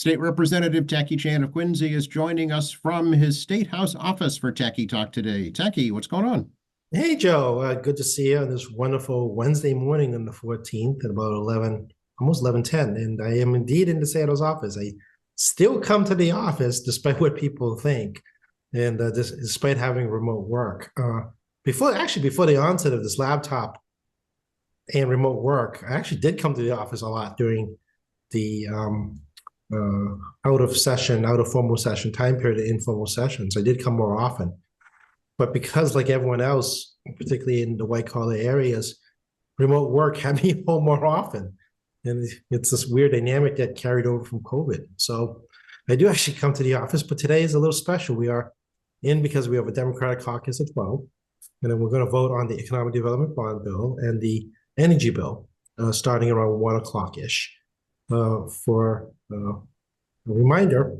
State Representative Tacky Chan of Quincy is joining us from his State House office for Tacky Talk today. Tacky, what's going on? Hey, Joe. Good to see you on this wonderful Wednesday morning on the 14th at about 11, almost 11:10. And I am indeed in the DeSanto's office. I still come to the office despite what people think, and despite having remote work. Before the onset of this laptop and remote work, I actually did come to the office a lot during the out of formal session time period of informal sessions. I did come more often. But because, like everyone else, particularly in the white collar areas, remote work had me home more often. And it's this weird dynamic that carried over from COVID. So I do actually come to the office, but today is a little special. We are in because we have a Democratic caucus at 12, and then we're going to vote on the Economic Development Bond Bill and the Energy Bill starting around 1 o'clock-ish. For a reminder,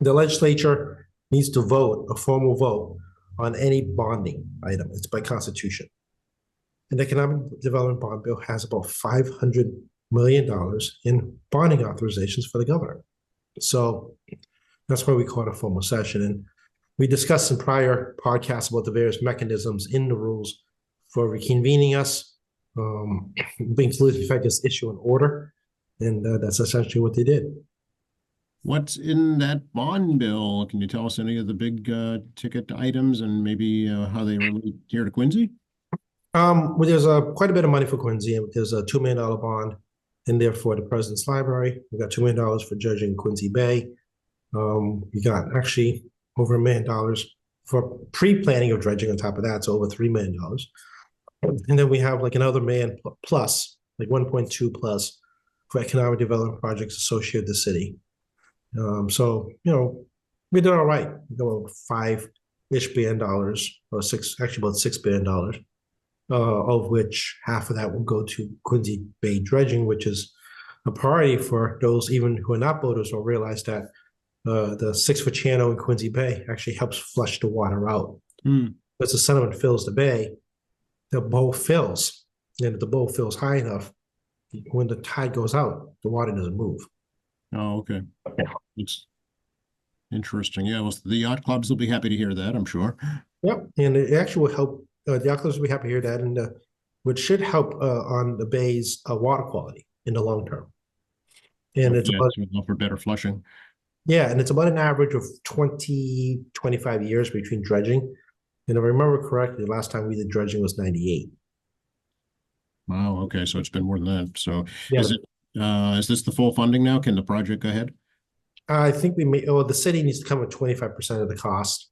the legislature needs to vote, a formal vote, on any bonding item. It's by constitution. An economic development bond bill has about $500 million in bonding authorizations for the governor. So that's why we call it a formal session. And we discussed in prior podcasts about the various mechanisms in the rules for reconvening us, including, in fact, just issue an order. And that's essentially what they did. What's in that bond bill? Can you tell us any of the big ticket items and maybe how they relate here to Quincy? Well, there's quite a bit of money for Quincy. There's a $2 million bond in there for the President's Library. We got $2 million for dredging Quincy Bay. We got actually over $1 million for pre-planning of dredging on top of that, so over $3 million. And then we have like another million plus, like 1.2 plus for economic development projects associated with the city. So, we did all right. We got about $5-ish billion, or about $6 billion, of which half of that will go to Quincy Bay dredging, which is a priority for those even who are not voters will realize that the 6-foot channel in Quincy Bay actually helps flush the water out. As the sediment fills the bay, the bowl fills. And if the bowl fills high enough, when the tide goes out, the water doesn't move. Oh, okay. It's interesting. Yeah, well, the yacht clubs will be happy to hear that, I'm sure. Yep, and it actually will help. The yacht clubs will be happy to hear that, and which should help on the bay's water quality in the long term. And it's about for better flushing. Yeah, and it's about an average of 25 years between dredging. And if I remember correctly, the last time we did dredging was 98. Wow, okay, so it's been more than that. So yeah. Is this the full funding now? Can the project go ahead? I think the city needs to come with 25% of the cost.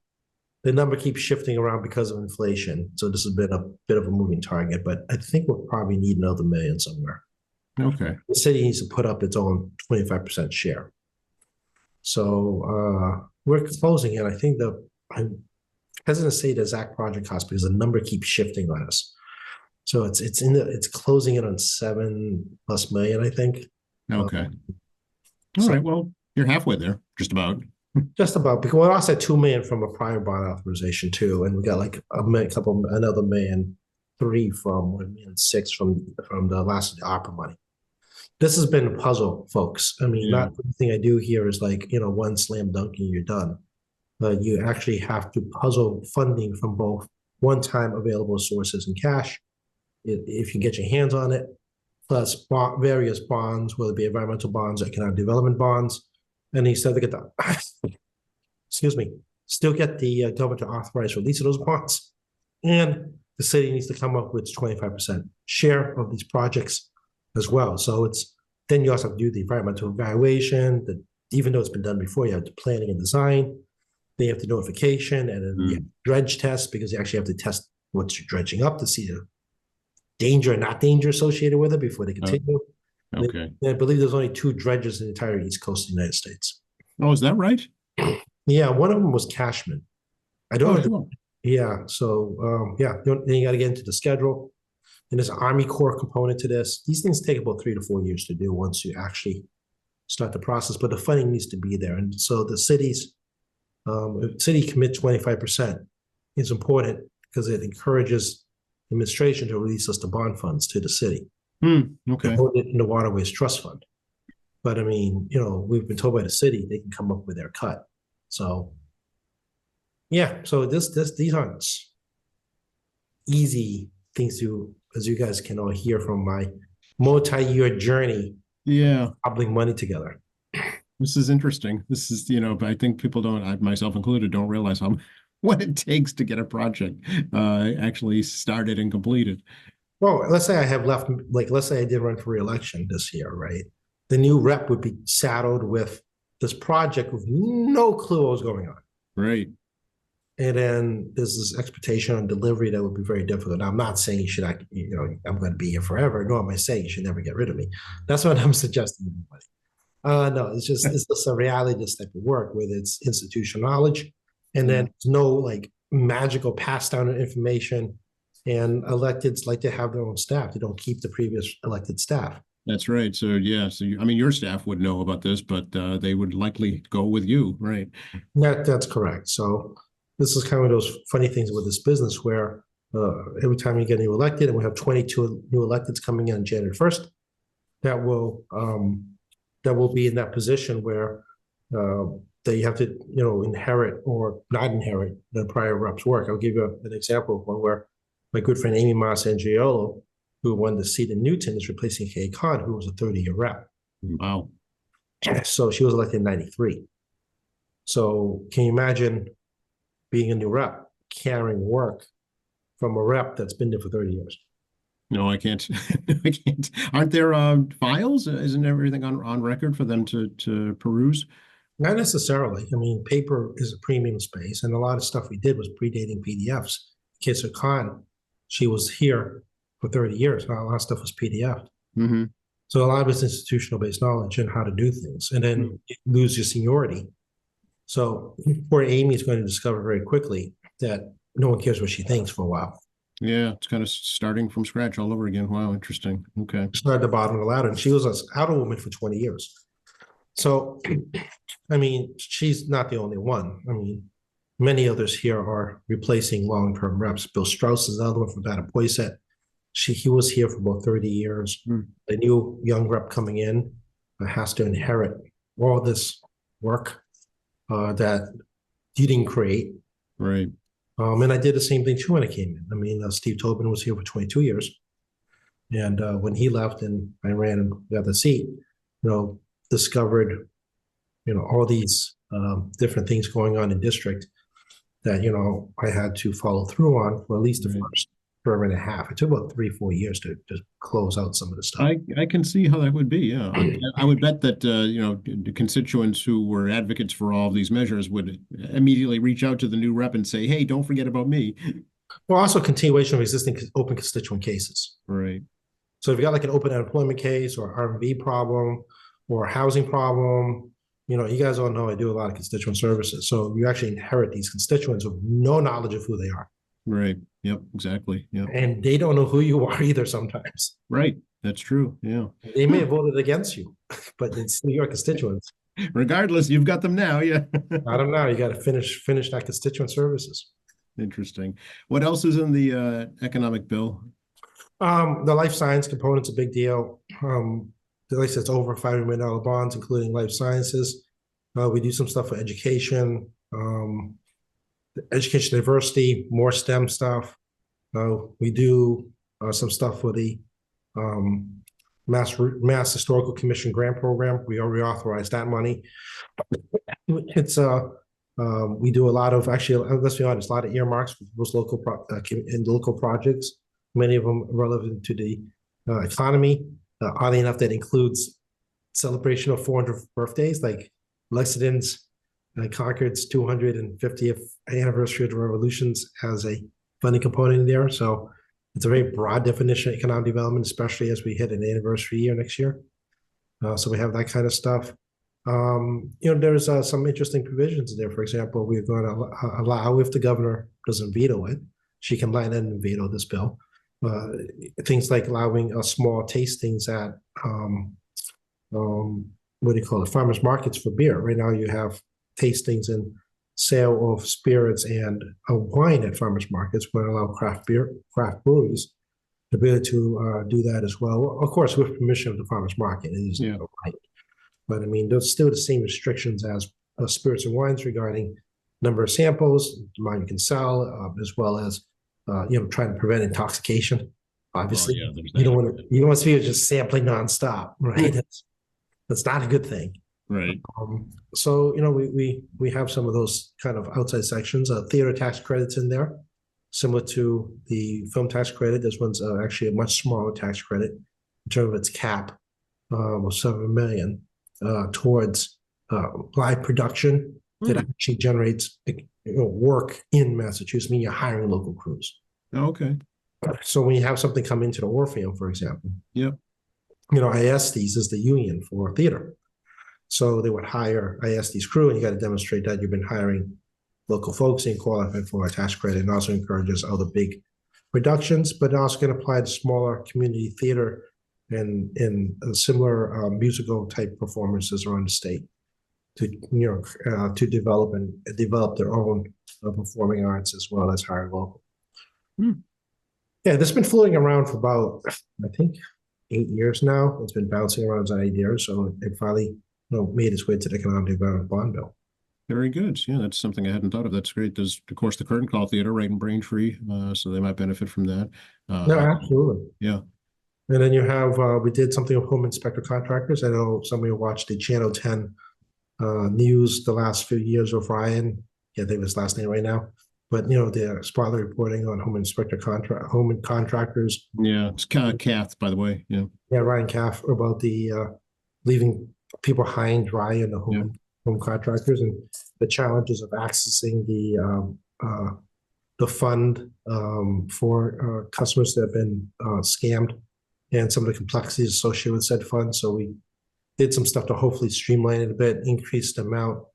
The number keeps shifting around because of inflation. So this has been a bit of a moving target, but I think we'll probably need another million somewhere. Okay. The city needs to put up its own 25% share. So we're closing it. I think I'm hesitant to say the exact project cost because the number keeps shifting on us. So it's closing it on $7+ million, I think. Okay. All right. Well, you're halfway there, just about. Just about, because we also had $2 million from a prior bond authorization too, and we got like another $1.3 million from $1.6 from the last opera money. This has been a puzzle, folks. I mean, not everything I do here is like one slam dunk and you're done. You actually have to puzzle funding from both one-time available sources and cash, if you get your hands on it, plus various bonds, whether it be environmental bonds, economic development bonds, and you still get the still get the government to authorize release of those bonds, and the city needs to come up with 25% share of these projects as well. So then you also have to do the environmental evaluation. That even though it's been done before, you have the planning and design. Then you have the notification, and then you have dredge test because you actually have to test what you're dredging up to see the danger and not danger associated with it before they continue. Okay. I believe there's only 2 dredges in the entire East Coast of the United States. Oh, is that right? Yeah, one of them was Cashman. I don't know. Sure. Yeah, so then you got to get into the schedule. And there's an Army Corps component to this. These things take about 3 to 4 years to do once you actually start the process, but the funding needs to be there. And so the city commit 25% is important because it encourages administration to release us the bond funds to the city. Okay. Hold it in the Waterways Trust Fund. But I mean, we've been told by the city they can come up with their cut. So yeah, so these aren't easy things to, as you guys can all hear from my multi-year journey, Yeah. cobbling money together. This is interesting. This is, but I think people don't, I myself included, don't realize how what it takes to get a project actually started and completed. Well, let's say I have left, like, let's say I did run for reelection this year, right? The new rep would be saddled with this project with no clue what was going on. Right. And then there's this expectation on delivery that would be very difficult. Now, I'm not saying I'm going to be here forever, nor am I saying you should never get rid of me. That's what I'm suggesting to everybody. No, it's just a reality of this type of work with its institutional knowledge. And then there's no like magical pass down of information. And electeds like to have their own staff. They don't keep the previous elected staff. That's right. So yeah, so I mean, your staff would know about this, but they would likely go with you, right? That's correct. So this is kind of those funny things with this business where every time you get new elected, and we have 22 new electeds coming in on January 1st, that will be in that position where they have to inherit or not inherit the prior rep's work. I'll give you an example of one where my good friend Amy Massangiolo, who won the seat in Newton, is replacing Kay Khan, who was a 30-year rep. Wow. So she was elected in 93. So can you imagine being a new rep, carrying work from a rep that's been there for 30 years? No, I can't. I can't. Aren't there files? Isn't everything on record for them to peruse? Not necessarily. I mean, paper is a premium space, and a lot of stuff we did was predating PDFs. Kayser Khan, she was here for 30 years. A lot of stuff was PDF. Mm-hmm. So a lot of it's institutional based knowledge and how to do things, and then you lose your seniority. So poor Amy is going to discover very quickly that no one cares what she thinks for a while. Yeah, it's kind of starting from scratch all over again. Wow, interesting. Okay. Started at the bottom of the ladder, and she was an outer woman for 20 years. So, I mean, she's not the only one. I mean, many others here are replacing long-term reps. Bill Strauss is another one from Mattapoisett. He was here for about 30 years. The new young rep coming in has to inherit all this work that you didn't create. Right. And I did the same thing too when I came in. I mean, Steve Tobin was here for 22 years. And when he left and I ran and got the seat, discovered, all these different things going on in district that, I had to follow through on for at least the first term and a half. It took about 3-4 years to close out some of the stuff. I can see how that would be. Yeah. I would bet that, the constituents who were advocates for all of these measures would immediately reach out to the new rep and say, hey, don't forget about me. Well, also continuation of existing open constituent cases. Right. So if you got like an open unemployment case or R&B problem or a housing problem, you guys all know I do a lot of constituent services. So you actually inherit these constituents with no knowledge of who they are. Right. Yep. Exactly. Yeah. And they don't know who you are either sometimes. Right. That's true. Yeah. They may have voted against you, but it's still your constituents. Regardless, you've got them now. Yeah. I don't know. You got to finish that constituent services. Interesting. What else is in the economic bill? The life science component's a big deal. At least it's over $5 million bonds, including life sciences. We do some stuff for education, education diversity, more STEM stuff. We do some stuff for the Mass Historical Commission grant program. We already authorized that money. It's we do a lot of, actually, let's be honest, a lot of earmarks for those local projects. Many of them relevant to the economy. Oddly enough, that includes celebration of 400 birthdays, like Lexington's Concord's 250th anniversary of the revolutions has a funding component in there. So it's a very broad definition of economic development, especially as we hit an anniversary year next year. So we have that kind of stuff. There's some interesting provisions there. For example, we're going to allow, if the governor doesn't veto it, she can line in and veto this bill. Things like allowing small tastings at what do you call it, farmers markets for beer. Right now you have tastings and sale of spirits and wine at farmers markets. We're going to allow craft breweries the ability to do that as well. Of course, with permission of the farmers market. It is right. But I mean, there's still the same restrictions as spirits and wines regarding number of samples, amount you can sell, as well as trying to prevent intoxication. Obviously, yeah, there's you don't that. want to see it just sampling nonstop, right? That's not a good thing. Right. So we have some of those kind of outside sections. Theater tax credits in there, similar to the film tax credit. This one's actually a much smaller tax credit in terms of its cap of 7 million towards live production that actually generates work in Massachusetts, meaning you're hiring local crews. Okay. So when you have something come into the Orpheum, for example, Yep. ISDs is the union for theater. So they would hire ISD's crew, and you got to demonstrate that you've been hiring local folks and qualify for a tax credit, and also encourages other big productions, but also can apply to smaller community theater and similar musical type performances around the state to to develop their own performing arts as well as hire local. Yeah, this has been floating around for about, I think, 8 years now. It's been bouncing around as an idea, so it finally made its way to the Economic Development Bond Bill. Very good. Yeah, that's something I hadn't thought of. That's great. There's, of course, the Curtain Call Theater right in Braintree, so they might benefit from that. No, absolutely. Yeah. And then you have, we did something with home inspector contractors. I know somebody watched the Channel 10 news the last few years with Ryan. Can't think of his last name right now. But, the spotlight reporting on home contractors. Yeah, it's kind of Kath, by the way. Yeah. Yeah, Ryan Caff about the leaving people high and dry in the home contractors and the challenges of accessing the fund for customers that have been scammed and some of the complexities associated with said fund. So we did some stuff to hopefully streamline it a bit, increase the amount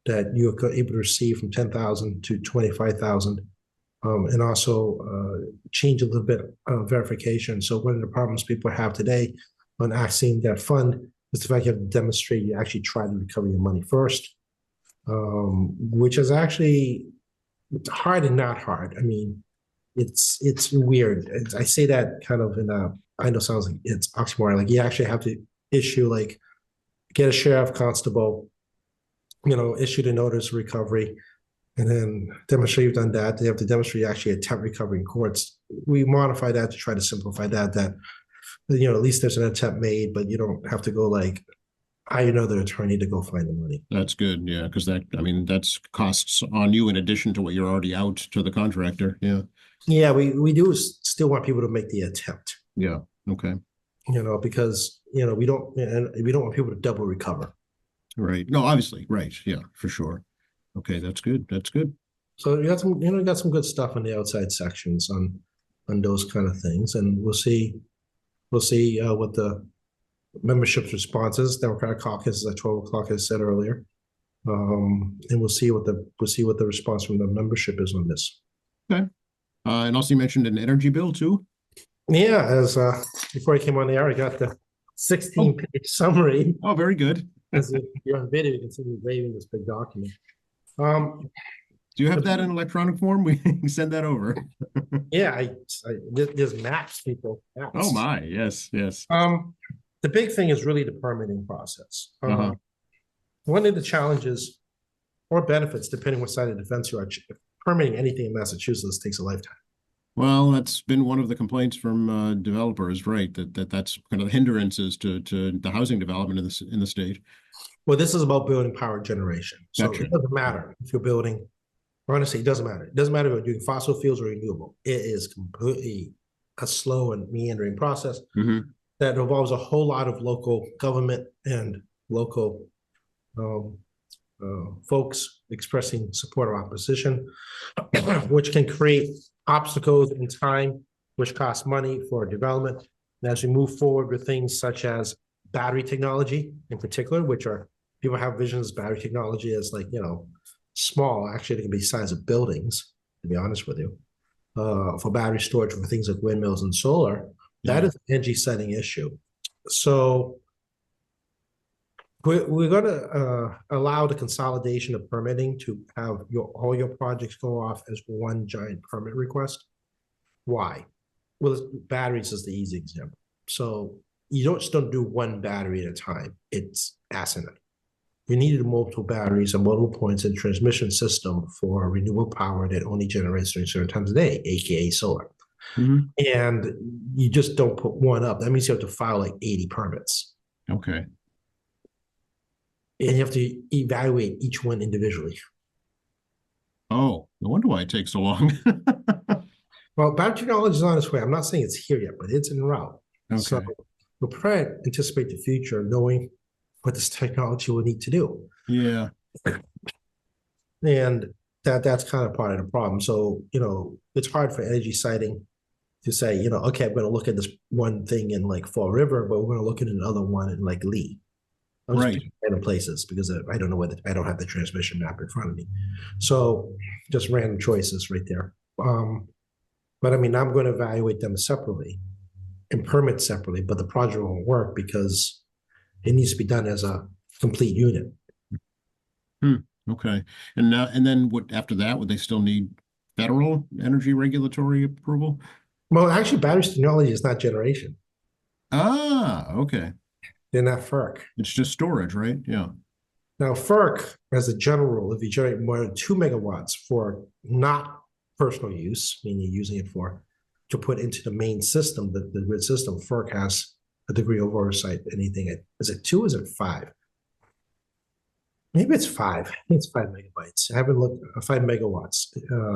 that you're able to receive from 10,000 to 25,000, and also change a little bit of verification. So one of the problems people have today on accessing that fund is the fact you have to demonstrate you actually try to recover your money first, which is actually hard and not hard. I mean, it's weird. I say that kind of I know it sounds like it's oxymoron. Like you actually have to get a sheriff constable, issue the notice of recovery, and then demonstrate you've done that. They have to demonstrate you actually attempt recovery in courts. We modify that to try to simplify that at least there's an attempt made, but you don't have to go hire another attorney to go find the money. That's good. Yeah, because that's costs on you in addition to what you're already out to the contractor. Yeah. Yeah, we do still want people to make the attempt. Yeah. Okay. Because we don't want people to double recover. Right. No, obviously. Right. Yeah, for sure. Okay, that's good. That's good. So you got some good stuff on the outside sections on those kind of things, and we'll see what the membership's response is. Democratic caucus is at 12 o'clock, as I said earlier, and we'll see what the response from the membership is on this. Okay. And also you mentioned an energy bill too. Yeah, as before I came on the air, I got the 16-page summary. Oh, very good. As if you're on video, you can see me waving this big document. Do you have that in electronic form? We can send that over. Yeah, there's maps, people. Maps. Oh my, yes. The big thing is really the permitting process. One of the challenges or benefits, depending what side of the fence you are, permitting anything in Massachusetts takes a lifetime. Well, that's been one of the complaints from developers, right? That's kind of the hindrances to the housing development in the state. Well, this is about building power generation. So Gotcha. It doesn't matter if you're building, honestly, it doesn't matter. It doesn't matter if you're doing fossil fuels or renewable. It is completely a slow and meandering process that involves a whole lot of local government and local folks expressing support or opposition, which can create obstacles in time, which cost money for development. And as we move forward with things such as battery technology in particular, which are people have visions of battery technology as small, actually it can be the size of buildings, to be honest with you, for battery storage for things like windmills and solar. That is an energy setting issue. So we're going to allow the consolidation of permitting to have all your projects go off as one giant permit request. Why? Well, batteries is the easy example. So you don't do one battery at a time. It's asinine. You needed multiple batteries and multiple points in transmission system for renewable power that only generates during certain times of day, aka solar. Mhm. And you just don't put one up. That means you have to file like 80 permits. Okay. And you have to evaluate each one individually. Oh, no wonder why it takes so long. Well, battery technology is on its way. I'm not saying it's here yet, but it's en route. So Okay. we'll probably anticipate the future, knowing what this technology will need to do. Yeah. And that's kind of part of the problem. So, it's hard for energy siting to say, okay, I'm going to look at this one thing in like Fall River, but we're going to look at another one in like Lee. I'm just Right. picking random places because I don't know I don't have the transmission map in front of me. So just random choices right there. But I mean, I'm going to evaluate them separately and permit separately, but the project won't work because it needs to be done as a complete unit. Okay. And then what after that, would they still need federal energy regulatory approval? Well, actually, battery technology is not generation. Ah, okay. They're not FERC. It's just storage, right? Yeah. Now, FERC, as a general rule, if you generate more than 2 megawatts for not personal use, meaning you're using it to put into the main system, the grid system, FERC has a degree of oversight. Anything is it 2? Is it 5? Maybe it's 5. I think it's 5 megabytes. I haven't looked 5 megawatts.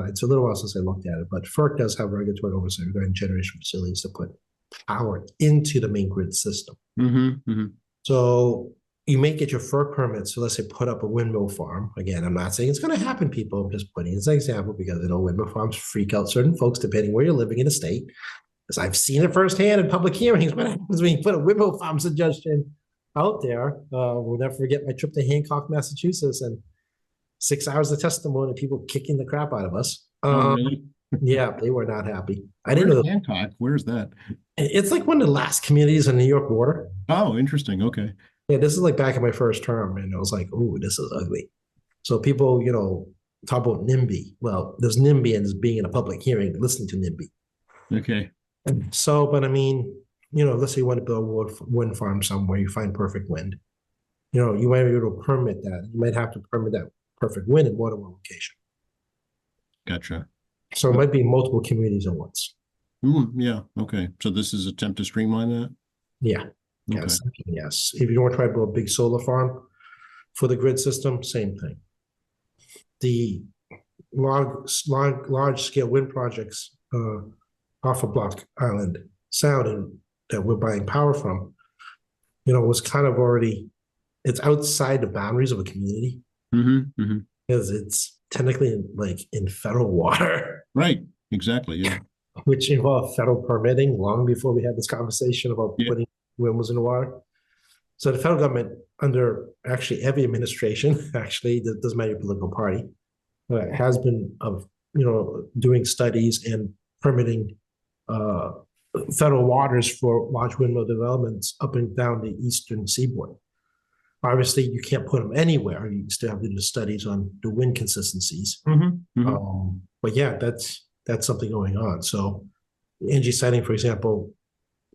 It's a little while since I looked at it, but FERC does have regulatory oversight regarding generation facilities to put power into the main grid system. Mm-hmm. Mm-hmm. So you may get your FERC permit. So let's say put up a windmill farm. Again, I'm not saying it's going to happen, people. I'm just putting it as an example because I know windmill farms freak out certain folks depending where you're living in the state. Because I've seen it firsthand in public hearings what happens when you put a windmill farm suggestion out there. We'll never forget my trip to Hancock, Massachusetts, and 6 hours of testimony, people kicking the crap out of us. Oh, really? Yeah, they were not happy. I didn't know. Hancock? Where's that? It's like one of the last communities on the New York border. Oh, interesting. Okay. Yeah, this is like back in my first term, and I was like, "Ooh, this is ugly." So people, talk about NIMBY. Well, there's NIMBY and there's being in a public hearing, listening to NIMBY. Okay. So, but I mean, let's say you want to build a wind farm somewhere, you find perfect wind. You might be able to permit that. You might have to permit that perfect wind in more than one location. Gotcha. So it might be multiple communities at once. Yeah. Okay. So this is attempt to streamline that? Yeah. Okay. Yes. Yes. If you want to try to build a big solar farm for the grid system, same thing. The large scale wind projects off of Block Island Sound and that we're buying power from, was kind of already, it's outside the boundaries of a community Mm-hmm. Mm-hmm. because it's technically in federal water. Right. Exactly. Yeah. Which involved federal permitting long before we had this conversation about putting windmills in the water. So the federal government, under actually every administration, actually, that doesn't matter your political party, has been doing studies and permitting federal waters for large windmill developments up and down the eastern seaboard. Obviously, you can't put them anywhere. You still have to do studies on the wind consistencies. Mm-hmm. Mm-hmm. But yeah, that's something going on. So energy siting, for example,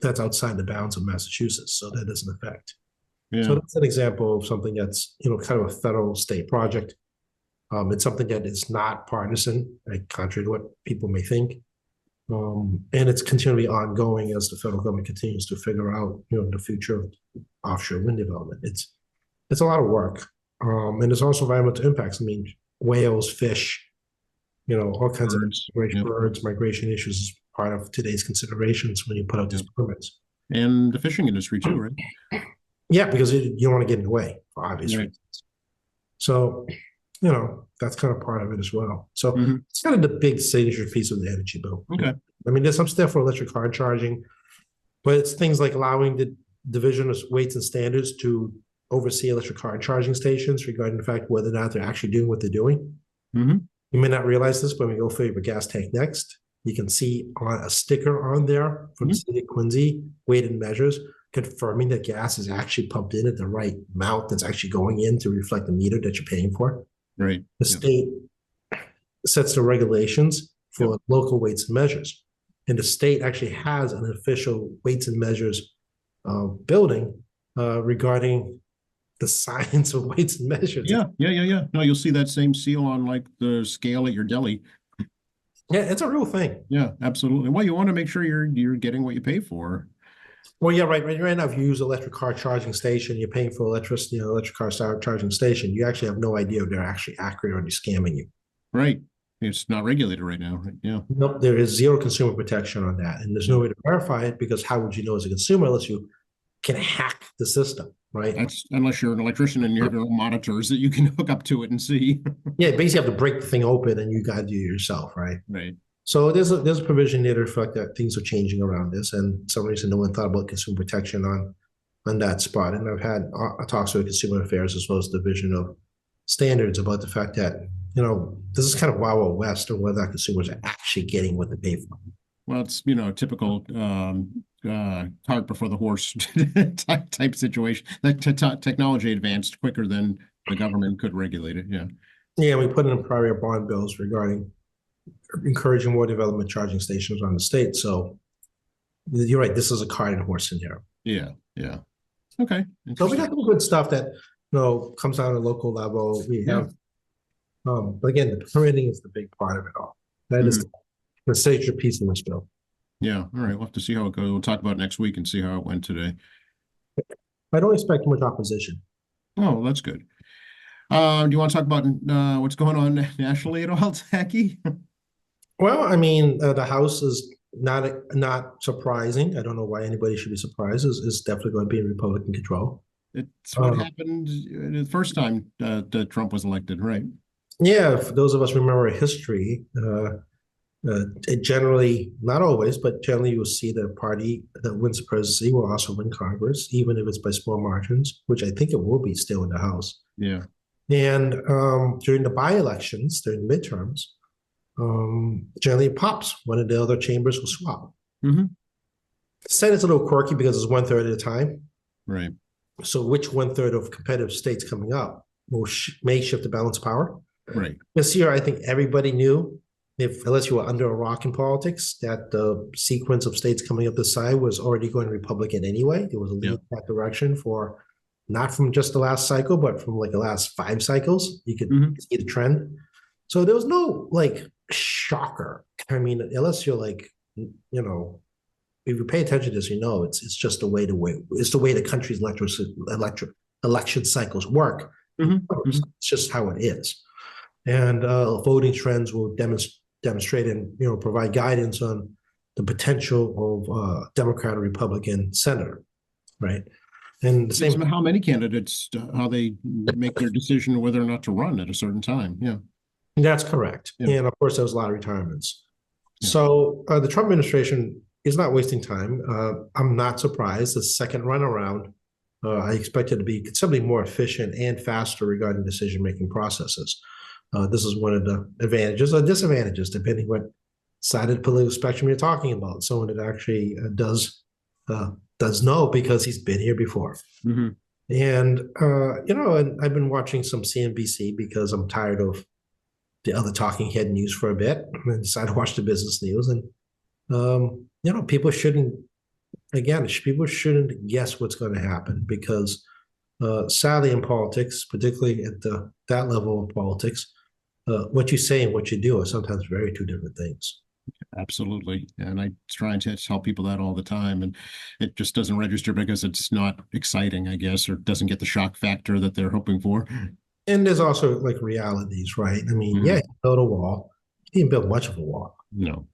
that's outside the bounds of Massachusetts, so that doesn't affect. Yeah. So that's an example of something that's kind of a federal state project. It's something that is not partisan, contrary to what people may think. And it's continually ongoing as the federal government continues to figure out, the future of offshore wind development. It's a lot of work. And there's also environmental impacts. I mean, whales, fish, all kinds Birds. of birds, migration issues is part of today's considerations when you put out these permits. And the fishing industry too, right? Yeah, because you don't want to get in the way for obvious reasons. So, that's kind of part of it as well. So it's kind of the big signature piece of the energy bill. Okay. I mean, there's some stuff for electric car charging, but it's things like allowing the Division of Weights and Standards to oversee electric car charging stations regarding the fact whether or not they're actually doing what they're doing. Mm-hmm. You may not realize this, but when you go fill your gas tank next, you can see on a sticker on there from the city of Quincy, weighted measures, confirming that gas is actually pumped in at the right amount that's actually going in to reflect the meter that you're paying for. Right. The state sets the regulations for local weights and measures. And the state actually has an official weights and measures building regarding the science of weights and measures. Yeah. No, you'll see that same seal on like the scale at your deli. Yeah, it's a real thing. Yeah, absolutely. Well, you want to make sure you're getting what you pay for. Well, yeah, right now, if you use electric car charging station, you're paying for electricity, electric car charging station. You actually have no idea if they're actually accurate or they're scamming you. Right. It's not regulated right now. Right? Yeah. Nope, there is zero consumer protection on that, and there's no way to verify it because how would you know as a consumer unless you can hack the system, right? That's unless you're an electrician and you have your own monitors that you can hook up to it and see. Yeah, basically have to break the thing open and you got to do it yourself, right? Right. So there's a provision there to reflect that things are changing around this, and some reason no one thought about consumer protection on that spot. And I've had talks with Consumer Affairs as well as the Division of Standards about the fact that this is kind of Wild West of whether consumers are actually getting what they pay for. Well, it's typical cart before the horse type situation. That technology advanced quicker than the government could regulate it. Yeah. Yeah, we put in prior bond bills regarding encouraging more development charging stations around the state. So you're right. This is a cart and horse scenario. Yeah. Okay. So we got some good stuff that comes down to local level. We have, but again, the permitting is the big part of it all. That is the major piece in this bill. Yeah. All right. We'll have to see how it goes. We'll talk about it next week and see how it went today. I don't expect much opposition. Oh, that's good. Do you want to talk about what's going on nationally at all, Zachy? Well, I mean, the House is not surprising. I don't know why anybody should be surprised. It's definitely going to be in Republican control. It's what happened the first time that Trump was elected, right? Yeah, for those of us remember history, it generally, not always, but generally you'll see the party that wins the presidency will also win Congress, even if it's by small margins, which I think it will be still in the House. Yeah. And during the by-elections, during the midterms, generally it pops. One of the other chambers will swap. Mm-hmm. The Senate's a little quirky because it's 1/3 at a time. Right. So which 1/3 of competitive states coming up may shift the balance of power. Right. This year, I think everybody knew, unless you were under a rock in politics, that the sequence of states coming up this side was already going Republican anyway. There was a lead in that direction for not from just the last cycle, but from like the last 5 cycles. You could see the trend. So there was no shocker. I mean, unless you're if you pay attention to this, it's just the way the country's election cycles work. It's just how it is. And voting trends will demonstrate and provide guidance on the potential of Democrat or Republican senator, right? And the same how many candidates, how they make their decision whether or not to run at a certain time. Yeah, that's correct. Yeah. And of course, there was a lot of retirements. Yeah. So the Trump administration is not wasting time. I'm not surprised. The second run around, I expect it to be considerably more efficient and faster regarding decision-making processes. This is one of the advantages or disadvantages, depending what side of the political spectrum you're talking about. Someone that actually does know because he's been here before. Mm-hmm. And and I've been watching some CNBC because I'm tired of the other talking head news for a bit. I decided to watch the business news, and people shouldn't guess what's going to happen because sadly in politics, particularly at that level of politics, what you say and what you do are sometimes very two different things. Absolutely. And I try to tell people that all the time, and it just doesn't register because it's not exciting, I guess, or doesn't get the shock factor that they're hoping for. And there's also realities, right? I mean, you built a wall. You didn't build much of a wall. No.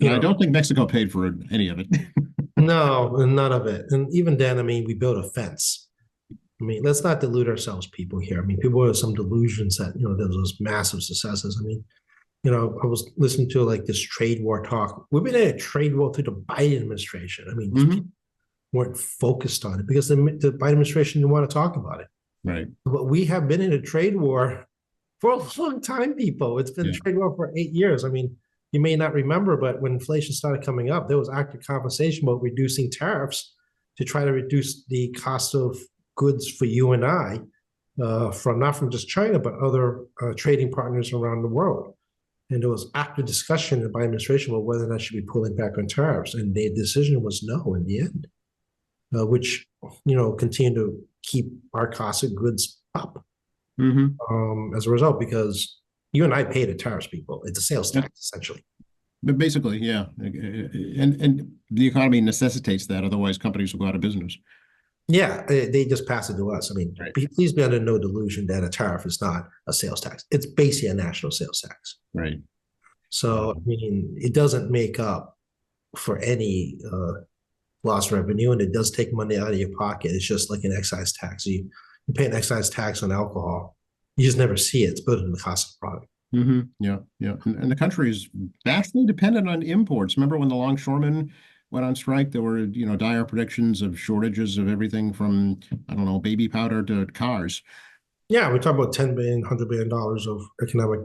I don't think Mexico paid for any of it. No, none of it. And even then, I mean, we built a fence. I mean, let's not delude ourselves, people here. I mean, people have some delusions that, there was massive successes. I mean, I was listening to this trade war talk. We've been in a trade war through the Biden administration. I mean, people weren't focused on it because the Biden administration didn't want to talk about it. Right. But we have been in a trade war for a long time, people. It's been a trade war for 8 years. I mean, you may not remember, but when inflation started coming up, there was active conversation about reducing tariffs to try to reduce the cost of goods for you and I, not from just China, but other trading partners around the world. And there was active discussion in the Biden administration about whether or not should be pulling back on tariffs. And the decision was no in the end. which, continue to keep our cost of goods up as a result, because you and I pay the tariffs, people. It's a sales tax, essentially. But basically, yeah, and the economy necessitates that. Otherwise, companies will go out of business. Yeah, they just pass it to us. I mean, Right. please be under no delusion that a tariff is not a sales tax. It's basically a national sales tax. Right. So, I mean, it doesn't make up for any lost revenue, and it does take money out of your pocket. It's just like an excise tax. You pay an excise tax on alcohol. You just never see it. It's built into the cost of the product. Yeah, yeah. And the country is vastly dependent on imports. Remember when the longshoremen went on strike? There were, dire predictions of shortages of everything from, I don't know, baby powder to cars. Yeah, we talk about $10 billion, $100 billion of economic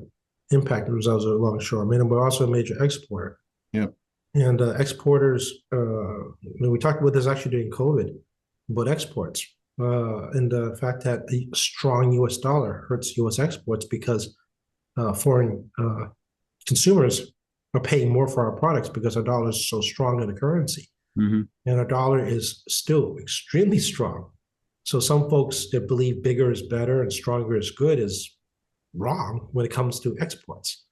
impact results of longshoremen, and we're also a major exporter. Yep. And exporters, we talked about this actually during COVID, about exports and the fact that a strong U.S. dollar hurts U.S. exports because foreign consumers are paying more for our products because our dollar is so strong in the currency. And our dollar is still extremely strong. So some folks that believe bigger is better and stronger is good is wrong when it comes to exports,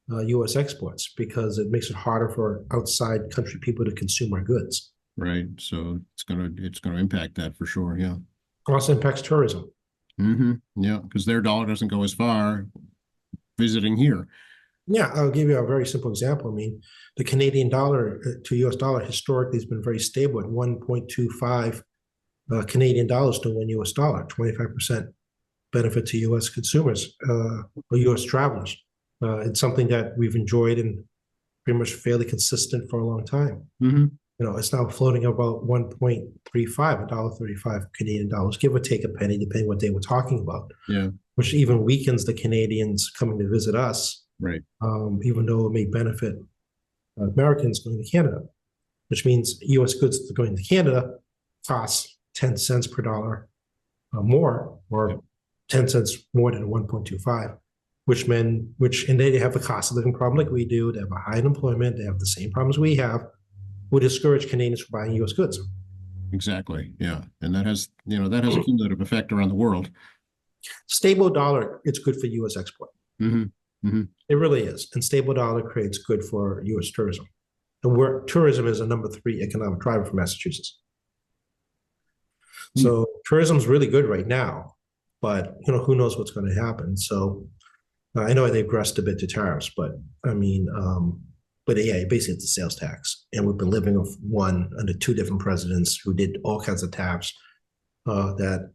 U.S. exports, because it makes it harder for outside country people to consume our goods. Right. So it's gonna impact that for sure. Yeah. Also impacts tourism. Yeah, because their dollar doesn't go as far visiting here. Yeah, I'll give you a very simple example. I mean, the Canadian dollar to U.S. dollar historically has been very stable at 1.25 Canadian dollars to one U.S. dollar, 25% benefit to U.S. consumers or U.S. travelers. It's something that we've enjoyed and pretty much fairly consistent for a long time. It's now floating about 1.35, $1.35 Canadian dollars, give or take a penny, depending what they were talking about. Yeah. Which even weakens the Canadians coming to visit us. Right. Even though it may benefit Americans going to Canada, which means U.S. goods going to Canada costs 10 cents per dollar more, or 10 cents more than 1.25, and they have a cost of living problem like we do. They have a high unemployment. They have the same problems we have. Would discourage Canadians from buying U.S. goods. Exactly. Yeah, and that has a cumulative effect around the world. Stable dollar, it's good for U.S. export. It really is. And stable dollar creates good for U.S. tourism. And where tourism is a number 3 economic driver for Massachusetts. So tourism is really good right now, but who knows what's going to happen. So I know they've aggressed a bit to tariffs, but I mean, yeah, basically it's a sales tax. And we've been living with one under 2 different presidents who did all kinds of tariffs that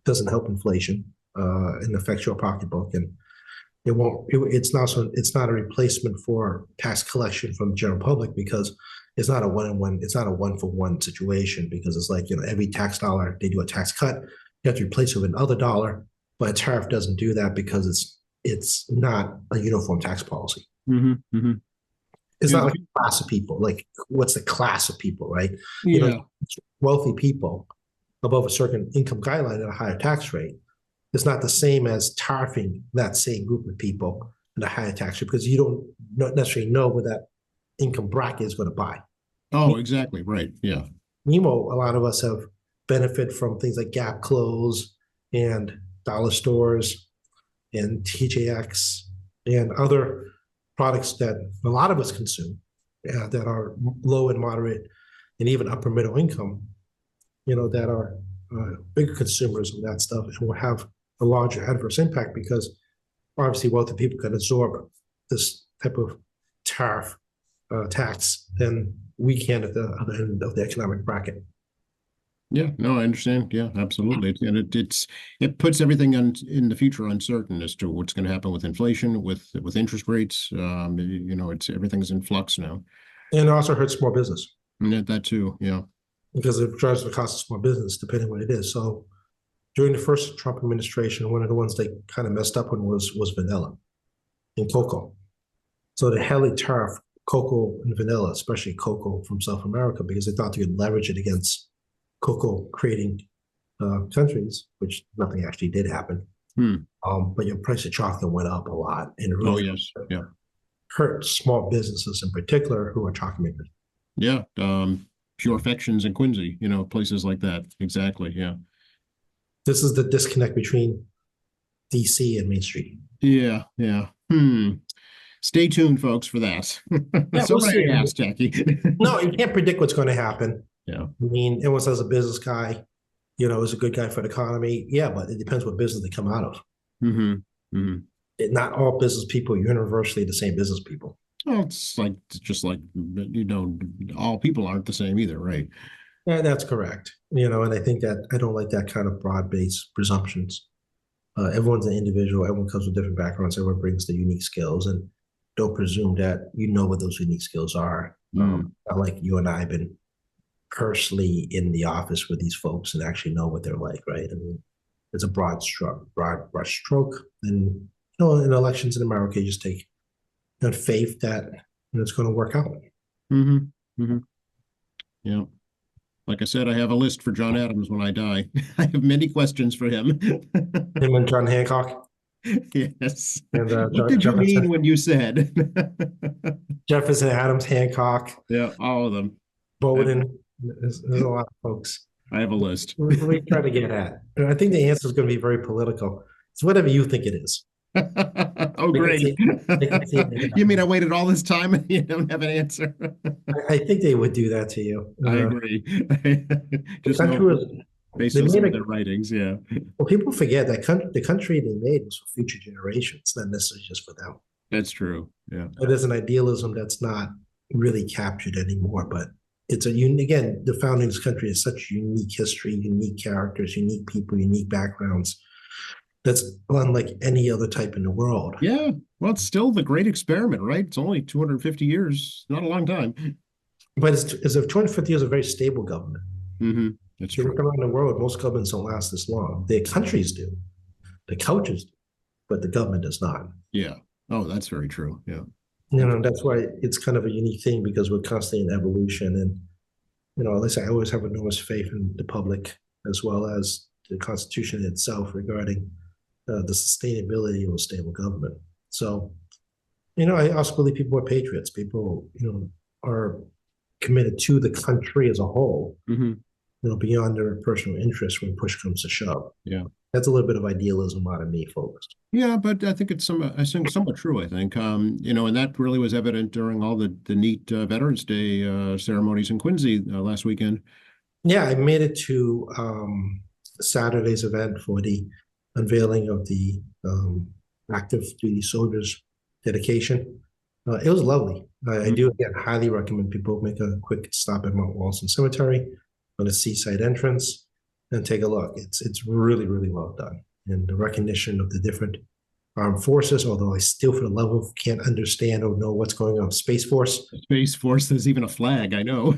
doesn't help inflation and affects your pocketbook. And it's not a replacement for tax collection from the general public, because it's not a one-for-one situation, because it's like, every tax dollar, they do a tax cut, you have to replace it with another dollar, but a tariff doesn't do that because it's not a uniform tax policy. It's not like a class of people. Like, what's the class of people, right? Yeah. Wealthy people above a certain income guideline at a higher tax rate. It's not the same as tariffing that same group of people at a higher tax rate, because you don't necessarily know what that income bracket is going to buy. Oh, exactly. Right. Yeah. Meanwhile, a lot of us have benefit from things like Gap clothes and dollar stores and TJX and other products that a lot of us consume that are low and moderate and even upper middle income, that are bigger consumers of that stuff, and will have a larger adverse impact, because obviously wealthy people can absorb this type of tariff tax than we can at the other end of the economic bracket. Yeah, no, I understand. Yeah, absolutely. And it puts everything in the future uncertain as to what's going to happen with inflation, with interest rates. Everything's in flux now. And it also hurts small business. And that too, yeah. Because it drives the cost of small business, depending on what it is. So during the first Trump administration, one of the ones they kind of messed up on was vanilla and cocoa. So they heavily tariffed cocoa and vanilla, especially cocoa from South America, because they thought they could leverage it against cocoa creating countries, which nothing actually did happen. But your price of chocolate went up a lot, and it really hurt small businesses in particular who are chocolate makers. Yeah. Pure Affections in Quincy, places like that. Exactly. Yeah. This is the disconnect between DC and Main Street. Yeah. Yeah. Stay tuned, folks, for that. Yeah, So we'll see. many asked, Jackie. No, you can't predict what's going to happen. Yeah. I mean, everyone says a business guy, is a good guy for the economy. Yeah, but it depends what business they come out of. Mm-hmm. Mm-hmm. Not all business people are universally the same business people. Well, it's just like, all people aren't the same either, right? Yeah, that's correct. And I think that I don't like that kind of broad-based presumptions. Everyone's an individual. Everyone comes with different backgrounds. Everyone brings their unique skills, and don't presume that you know what those unique skills are. Not like you and I have been personally in the office with these folks and actually know what they're like, right? I mean, it's a broad brush stroke, and in elections in America, you just take faith that it's going to work out. Mm-hmm. Mm-hmm. Yeah. Like I said, I have a list for John Adams when I die. I have many questions for him. Him and John Hancock. Yes. And What did you mean when you said? Jefferson, Adams, Hancock. Yeah, all of them. Bowden. There's a lot of folks. I have a list. We try to get at. And I think the answer is going to be very political. It's whatever you think it is. Oh, great. You mean I waited all this time and you don't have an answer? I think they would do that to you. I agree. Just based on some of their writings, yeah. Well, people forget that the country they made was for future generations, not necessarily just for them. That's true. Yeah. There's an idealism that's not really captured anymore, but it's again, the founding of this country is such unique history, unique characters, unique people, unique backgrounds. That's unlike any other type in the world. Yeah. Well, it's still the great experiment, right? It's only 250 years, not a long time. But it's 250 years of very stable government. Mm-hmm. That's true. You look around the world, most governments don't last this long. Their countries do, the cultures do, but the government does not. Yeah. Oh, that's very true. Yeah. That's why it's kind of a unique thing, because we're constantly in evolution. And, at least I always have enormous faith in the public as well as the Constitution itself regarding the sustainability of a stable government. So, I also believe people are patriots. People, are committed to the country as a whole, beyond their personal interests when push comes to shove. Yeah. That's a little bit of idealism out of me, folks. Yeah, but I think it's somewhat true, I think. And that really was evident during all the neat Veterans Day ceremonies in Quincy last weekend. Yeah, I made it to Saturday's event for the unveiling of the active duty soldiers dedication. It was lovely. I do again highly recommend people make a quick stop at Mount Walson Cemetery on the seaside entrance and take a look. It's really, really well done. And the recognition of the different armed forces, although I still for the level can't understand or know what's going on. Space Force. Space Force, there's even a flag, I know.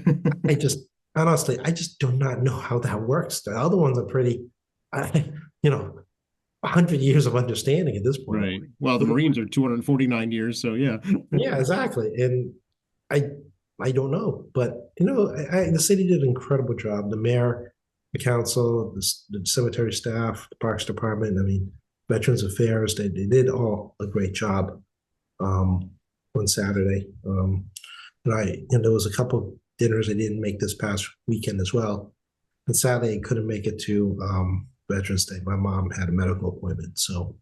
Honestly, I just do not know how that works. The other ones are pretty, 100 years of understanding at this point. Right. Well, the Marines are 249 years, so yeah. Yeah, exactly. And I don't know, but the city did an incredible job. The mayor, the council, the cemetery staff, the parks department. I mean, Veterans Affairs. They did all a great job on Saturday. And there was a couple dinners I didn't make this past weekend as well. And sadly, I couldn't make it to Veterans Day. My mom had a medical appointment, so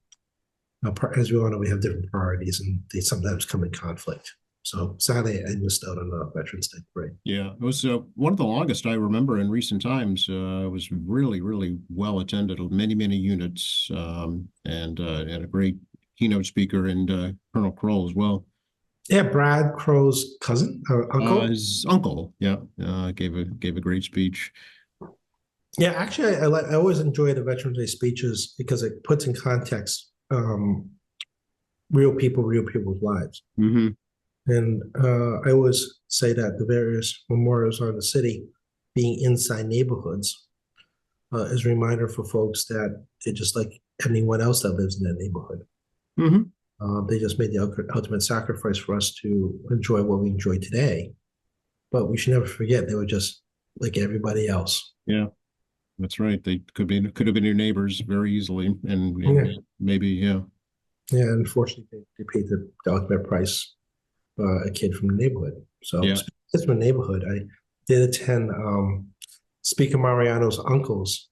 as we all know, we have different priorities, and they sometimes come in conflict. So sadly, I missed out on Veterans Day parade. Yeah, it was one of the longest I remember in recent times. It was really, really well attended, many, many units, and a great keynote speaker and Colonel Kroll as well. Yeah, Brad Crow's cousin or uncle. His uncle, yeah, gave a great speech. Yeah, actually, I always enjoy the Veterans Day speeches because it puts in context real people's lives. Mm-hmm. And I always say that the various memorials around the city being inside neighborhoods is a reminder for folks that they're just like anyone else that lives in that neighborhood. Mm-hmm. They just made the ultimate sacrifice for us to enjoy what we enjoy today. But we should never forget they were just like everybody else. Yeah, that's right. They could have been your neighbors very easily, and maybe, yeah. Yeah, unfortunately, they paid the ultimate price. A kid from the neighborhood. So it's from a neighborhood. I did attend Speaker Mariano's uncle's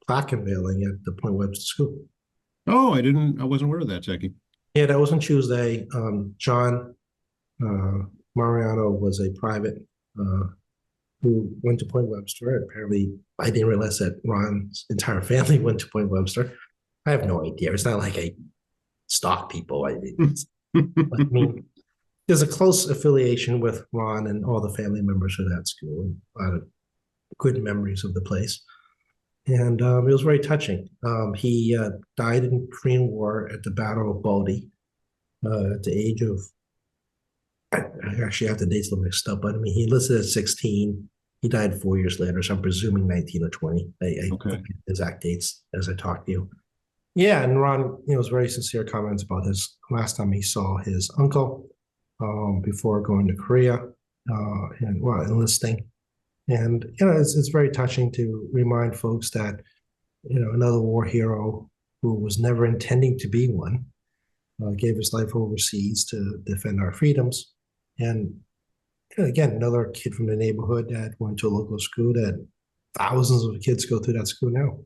plaque unveiling at the Point Webster School. Oh, I wasn't aware of that, Jackie. Yeah, that was on Tuesday. John Mariano was a private who went to Point Webster. Apparently, I didn't realize that Ron's entire family went to Point Webster. I have no idea. It's not like I stalk people. I mean, there's a close affiliation with Ron and all the family members of that school, and a lot of good memories of the place. And it was very touching. He died in the Korean War at the Battle of Bodie at the age of, I actually have the dates a little mixed up, but I mean, he enlisted at 16. He died 4 years later, so I'm presuming 19 or 20. I Okay. exact dates as I talk to you. Yeah, and Ron, was very sincere comments about his last time he saw his uncle before going to Korea and enlisting. And it's very touching to remind folks that another war hero who was never intending to be one gave his life overseas to defend our freedoms. And again, another kid from the neighborhood that went to a local school that thousands of kids go through that school now.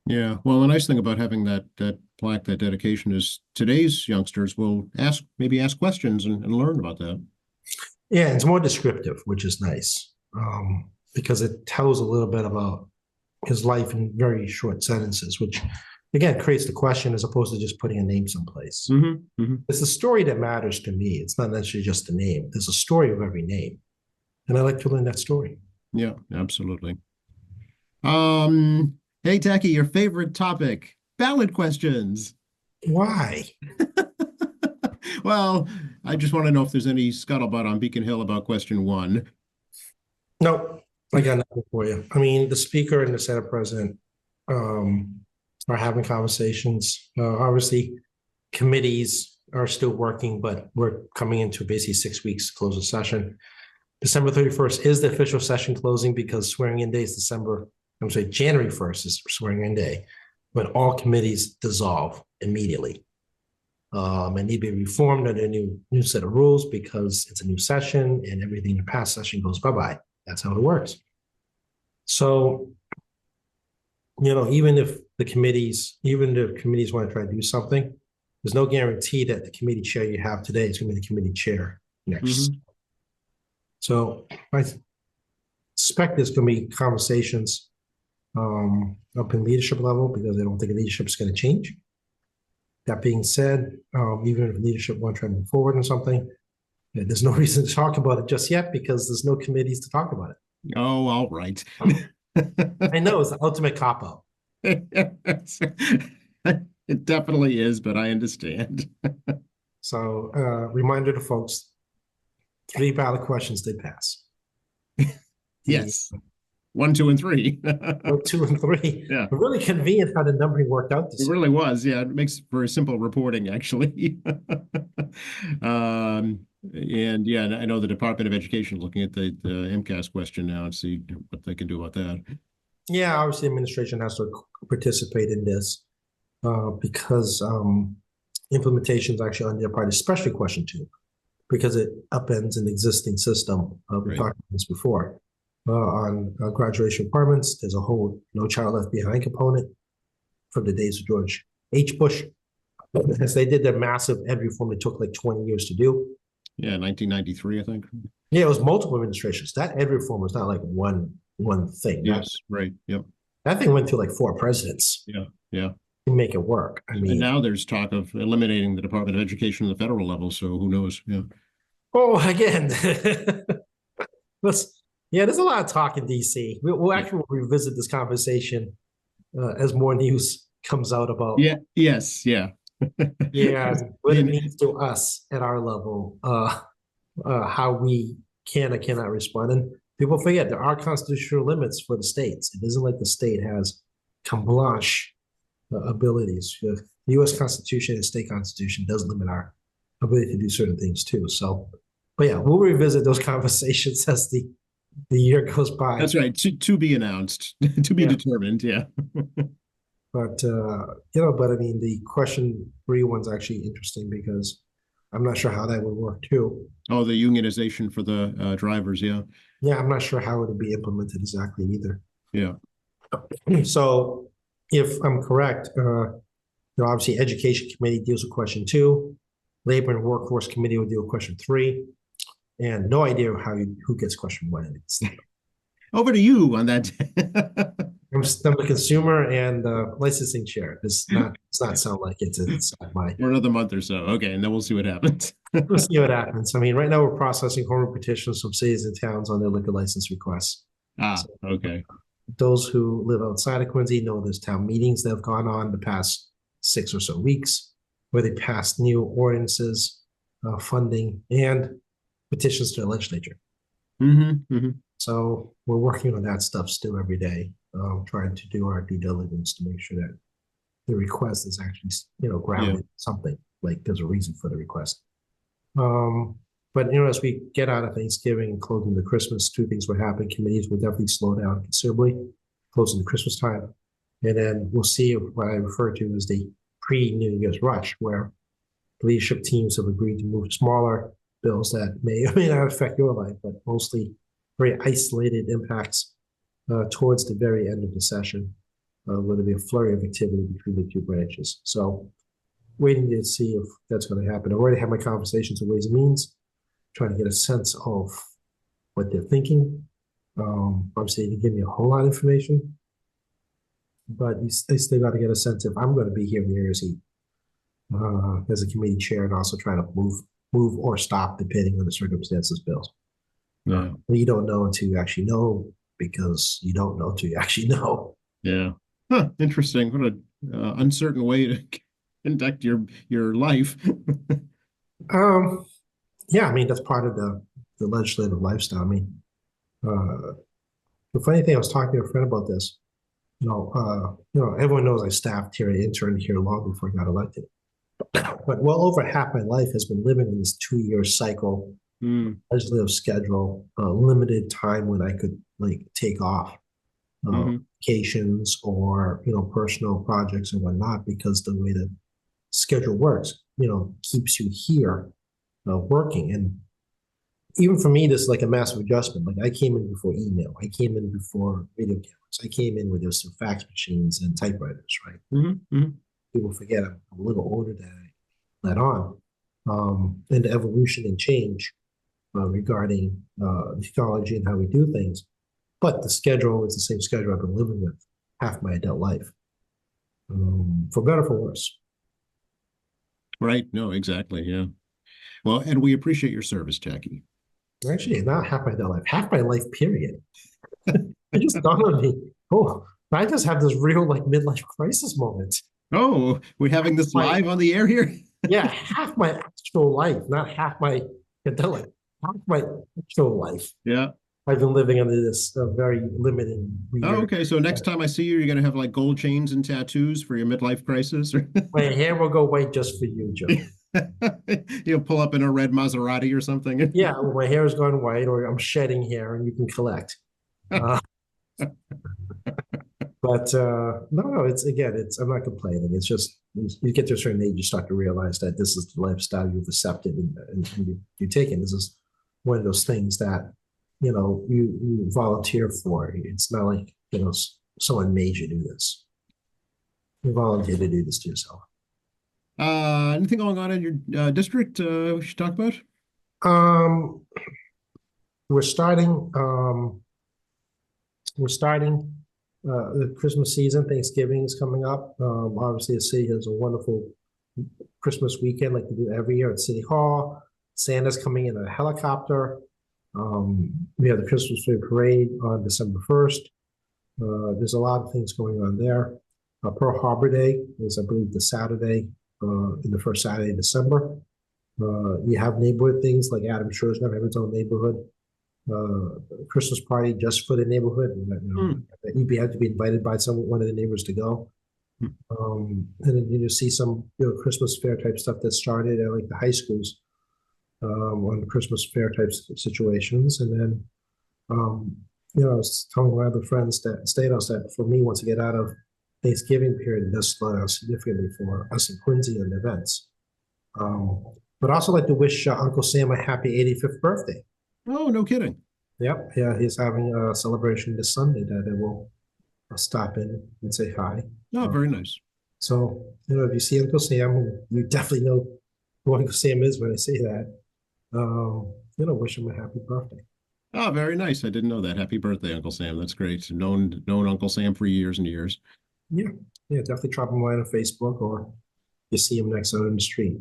Yeah. Well, the nice thing about having that plaque, that dedication, is today's youngsters will maybe ask questions and learn about that. Yeah, it's more descriptive, which is nice because it tells a little bit about his life in very short sentences, which again creates the question as opposed to just putting a name someplace. Mm-hmm. Mm-hmm. It's the story that matters to me. It's not necessarily just the name. There's a story of every name, and I like to learn that story. Yeah, absolutely. Hey, Tacky, your favorite topic, ballot questions. Why? Well, I just want to know if there's any scuttlebutt on Beacon Hill about question 1. No, I got nothing for you. I mean, the speaker and the Senate president are having conversations. Obviously, committees are still working, but we're coming into basically 6 weeks to close the session. December 31st is the official session closing because swearing in day is January 1st is swearing in day, when all committees dissolve immediately. And need to be reformed under a new set of rules because it's a new session and everything in the past session goes bye-bye. That's how it works. So, even if the committees want to try to do something, there's no guarantee that the committee chair you have today is going to be the committee chair next. Mm-hmm. So I suspect there's going to be conversations up in leadership level because I don't think leadership is going to change. That being said, even if leadership want to try to move forward on something, there's no reason to talk about it just yet because there's no committees to talk about it. Oh, all right. I know it's the ultimate cop-out. It definitely is, but I understand. So reminder to folks, 3 ballot questions did pass. Yes. 1, 2, and 3. 1, 2, and 3. Yeah. Really convenient how the numbering worked out this It really was. Yeah, it makes for simple reporting, actually. And yeah, I know the Department of Education is looking at the MCAS question now and see what they can do about that. Yeah, obviously, administration has to participate in this because implementation is actually on their part, especially question 2, because it upends an existing system. We talked about this before. On graduation requirements, there's a whole No Child Left Behind component from the days of George H. Bush. As they did their massive ed reform, it took like 20 years to do. Yeah, 1993, I think. Yeah, it was multiple administrations. That ed reform was not like one thing. Yes, right. Yep. That thing went through like 4 presidents. Yeah. To make it work. I mean, and now there's talk of eliminating the Department of Education at the federal level. So who knows? Yeah. Oh, again, there's a lot of talk in DC. We'll actually revisit this conversation as more news comes out about. Yeah. Yes. Yeah. What it means to us at our level, how we can or cannot respond. And people forget there are constitutional limits for the states. It isn't like the state has carte blanche abilities. The U.S. Constitution and state constitution does limit our ability to do certain things too. So, but yeah, we'll revisit those conversations as the year goes by. That's right. To be announced, to be determined. Yeah. But I mean, the question 3 one's actually interesting because I'm not sure how that would work too. Oh, the unionization for the drivers. Yeah. Yeah, I'm not sure how it would be implemented exactly either. Yeah. So if I'm correct, obviously Education Committee deals with question 2, Labor and Workforce Committee will deal with question 3, and no idea who gets question 1. Over to you on that. I'm the consumer and licensing chair. Does not sound like it's my. For another month or so. Okay, and then we'll see what happens. We'll see what happens. I mean, right now we're processing home rule petitions from cities and towns on their liquor license requests. Okay. Those who live outside of Quincy know there's town meetings that have gone on the past 6 or so weeks where they passed new ordinances, funding, and petitions to the legislature. So we're working on that stuff still every day, trying to do our due diligence to make sure that the request is actually, grounded in something, like there's a reason for the request. But, as we get out of Thanksgiving and closing the Christmas, 2 things will happen. Committees will definitely slow down considerably, closing the Christmas time. And then we'll see what I refer to as the pre-New Year's rush, where leadership teams have agreed to move smaller bills that may or may not affect your life, but mostly very isolated impacts towards the very end of the session, where there'll be a flurry of activity between the 2 branches. So waiting to see if that's going to happen. I've already had my conversations with Ways and Means, trying to get a sense of what they're thinking. Obviously, they didn't give me a whole lot of information, but they still got to get a sense if I'm going to be here in New Year's Eve as a committee chair, and also try to move or stop depending on the circumstances, bills. Yeah. You don't know until you actually know, because you don't know until you actually know. Yeah. Huh, interesting. What a uncertain way to conduct your life. Yeah, I mean, that's part of the legislative lifestyle. I mean, the funny thing, I was talking to a friend about this. Everyone knows I staffed here, I interned here long before I got elected. But well over half my life has been living in this 2-year cycle, legislative schedule, limited time when I could take off vacations or personal projects and whatnot, because the way the schedule works, keeps you here working. And even for me, this is like a massive adjustment. Like, I came in before email, I came in before video cameras, I came in with there's some fax machines and typewriters, right? People forget I'm a little older than I let on. And the evolution and change regarding technology and how we do things. But the schedule is the same schedule I've been living with half my adult life, for better or for worse. Right. No, exactly. Yeah. Well, and we appreciate your service, Jackie. Actually, not half my adult life, half my life period. It just dawned on me, I just have this real midlife crisis moment. Oh, we're having this live on the air here? Yeah, half my actual life, not half my adult life, half my actual life. Yeah. I've been living under this very limited. Oh, okay. So next time I see you, you're going to have gold chains and tattoos for your midlife crisis? My hair will go white just for you, Joe. You'll pull up in a red Maserati or something. Yeah, well, my hair has gone white, or I'm shedding hair, and you can collect. But no, I'm not complaining. It's just you get to a certain age, you start to realize that this is the lifestyle you've accepted and you're taking. This is one of those things that you volunteer for. It's not like someone made you do this. You volunteer to do this to yourself. Anything going on in your district we should talk about? We're starting the Christmas season. Thanksgiving is coming up. Obviously, the city has a wonderful Christmas weekend like we do every year at City Hall. Santa's coming in a helicopter. We have the Christmas tree parade on December 1st. There's a lot of things going on there. Pearl Harbor Day is, I believe, the Saturday in the first Saturday in December. You have neighborhood things like Adam Scher's going to have his own neighborhood Christmas party just for the neighborhood. You have to be invited by one of the neighbors to go. And then you see some Christmas fair type stuff that started at the high schools on the Christmas fair type situations. And then I was telling my other friends that stayed us that for me, once I get out of Thanksgiving period, it does slow down significantly for us in Quincy and events. But also like to wish Uncle Sam a happy 85th birthday. Oh, no kidding. Yep, yeah, he's having a celebration this Sunday that I will stop in and say hi. Oh, very nice. So, if you see Uncle Sam, you definitely know who Uncle Sam is when I say that. Wish him a happy birthday. Oh, very nice. I didn't know that. Happy birthday, Uncle Sam. That's great. Known Uncle Sam for years and years. Yeah, definitely drop him a line on Facebook or you see him next out in the street.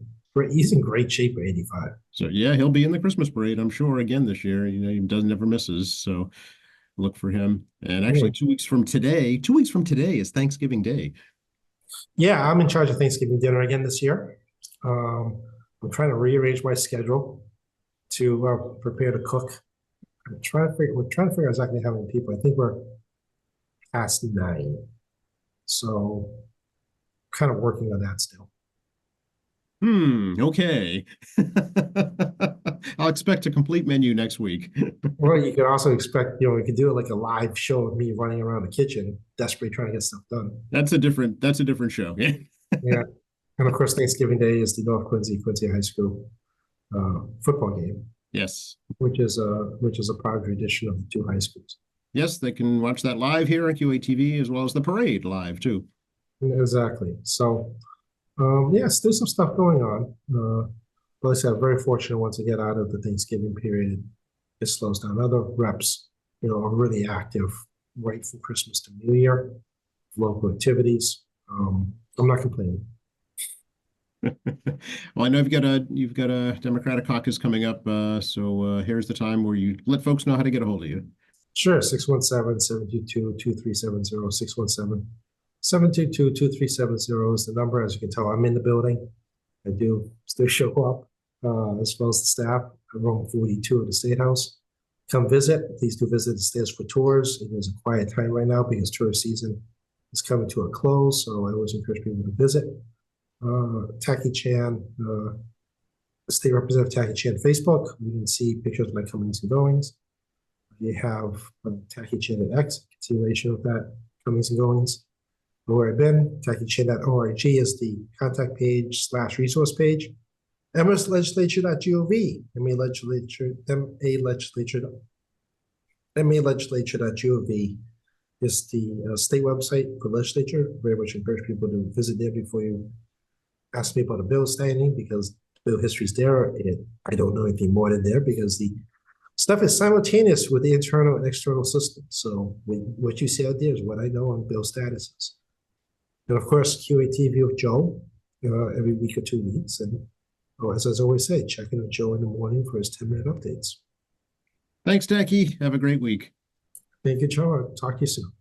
He's in great shape at 85. So yeah, he'll be in the Christmas parade, I'm sure, again this year. He never misses. So look for him. And actually, 2 weeks from today is Thanksgiving Day. Yeah, I'm in charge of Thanksgiving dinner again this year. I'm trying to rearrange my schedule to prepare to cook. We're trying to figure out exactly how many people. I think we're past 9. So kind of working on that still. Okay. I'll expect a complete menu next week. Well, you could also expect, we could do it like a live show of me running around the kitchen, desperately trying to get stuff done. That's a different show. Yeah. And of course, Thanksgiving Day is the North Quincy High School football game. Yes. Which is a proud tradition of the 2 high schools. Yes, they can watch that live here on QATV as well as the parade live too. Exactly. So, still some stuff going on. But like I said, I'm very fortunate once I get out of the Thanksgiving period, it slows down. Other reps, are really active right from Christmas to New Year, local activities. I'm not complaining. Well, I know you've got a Democratic caucus coming up, so here's the time where you let folks know how to get a hold of you. Sure, 617-722-2370, 617-722-2370 is the number. As you can tell, I'm in the building. I do still show up, as well as the staff at room 42 of the State House. Come visit. Please do visit the stairs for tours. It is a quiet time right now because tourist season is coming to a close, so I always encourage people to visit. Taki Chan, State Representative Taki Chan Facebook. You can see pictures of my comings and goings. You have Taki Chan at X, continuation of that comings and goings. Where I've been, TakiChan.org is the contact page / resource page. MAlegislature.gov, MAlegislature.gov is the state website for legislature. Very much encourage people to visit there before you ask me about a bill standing, because bill history is there. I don't know anything more than there because the stuff is simultaneous with the internal and external system. So what you see out there is what I know on bill statuses. And of course, QATV with Joe every week or 2 weeks. And as I always say, check in with Joe in the morning for his 10-minute updates. Thanks, Taki. Have a great week. Thank you, Joe. I'll talk to you soon.